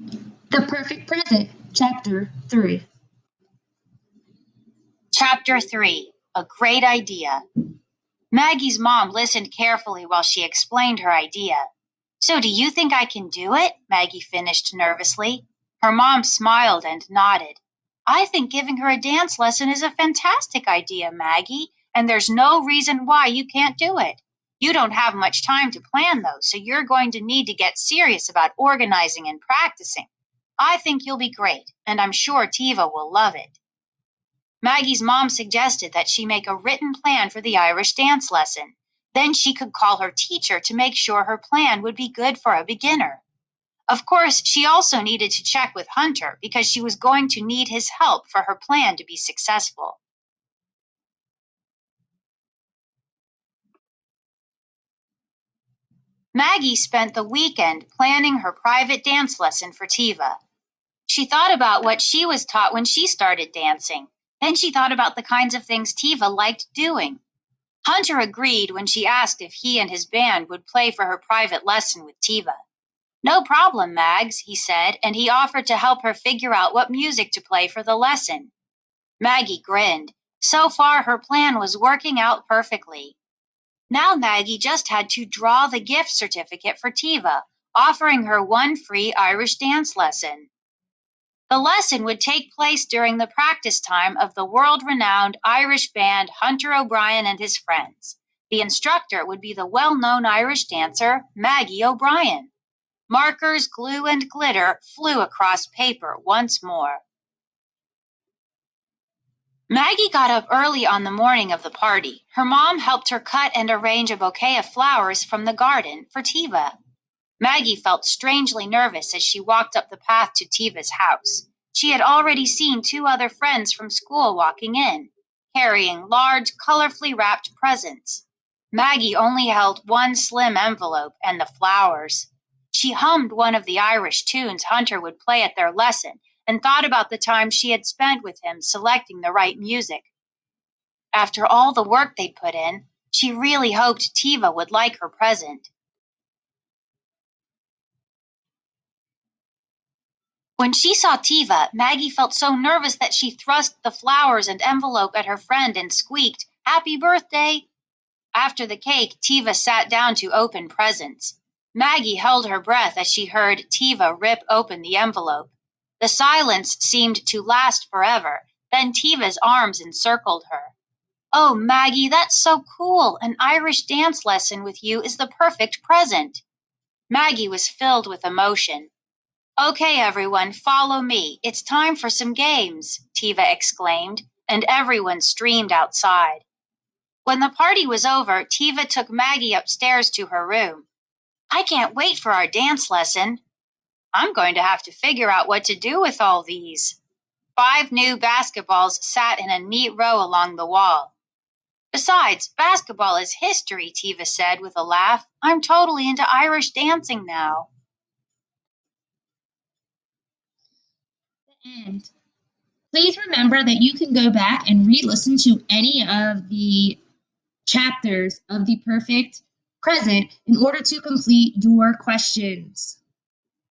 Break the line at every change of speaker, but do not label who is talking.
The Perfect Present, Chapter 3.
Chapter 3 A Great Idea. Maggie's mom listened carefully while she explained her idea. So, do you think I can do it? Maggie finished nervously. Her mom smiled and nodded. I think giving her a dance lesson is a fantastic idea, Maggie, and there's no reason why you can't do it. You don't have much time to plan, though, so you're going to need to get serious about organizing and practicing. I think you'll be great, and I'm sure Tiva will love it. Maggie's mom suggested that she make a written plan for the Irish dance lesson. Then she could call her teacher to make sure her plan would be good for a beginner. Of course, she also needed to check with Hunter because she was going to need his help for her plan to be successful. Maggie spent the weekend planning her private dance lesson for Tiva. She thought about what she was taught when she started dancing. Then she thought about the kinds of things Tiva liked doing. Hunter agreed when she asked if he and his band would play for her private lesson with Tiva. No problem, Mags, he said, and he offered to help her figure out what music to play for the lesson. Maggie grinned. So far, her plan was working out perfectly. Now Maggie just had to draw the gift certificate for Tiva, offering her one free Irish dance lesson. The lesson would take place during the practice time of the world-renowned Irish band Hunter O'Brien and his friends. The instructor would be the well-known Irish dancer Maggie O'Brien. Markers, glue, and glitter flew across paper once more. Maggie got up early on the morning of the party. Her mom helped her cut and arrange a bouquet of flowers from the garden for Tiva. Maggie felt strangely nervous as she walked up the path to Tiva's house. She had already seen two other friends from school walking in, carrying large, colorfully wrapped presents. Maggie only held one slim envelope and the flowers. She hummed one of the Irish tunes Hunter would play at their lesson and thought about the time she had spent with him selecting the right music. After all the work they'd put in, she really hoped Tiva would like her present. When she saw Tiva, Maggie felt so nervous that she thrust the flowers and envelope at her friend and squeaked, "Happy birthday!" After the cake, Tiva sat down to open presents. Maggie held her breath as she heard Tiva rip open the envelope. The silence seemed to last forever. Then Tiva's arms encircled her. "Oh, Maggie, that's so cool! An Irish dance lesson with you is the perfect present." Maggie was filled with emotion. "Okay, everyone, follow me. It's time for some games," Tiva exclaimed, and everyone streamed outside. When the party was over, Tiva took Maggie upstairs to her room. "I can't wait for our dance lesson." "I'm going to have to figure out what to do with all these." 5 new basketballs sat in a neat row along the wall. "Besides, basketball is history," Tiva said with a laugh. "I'm totally into Irish dancing now."
And please remember that you can go back and re-listen to any of the chapters of the Perfect Present in order to complete your questions.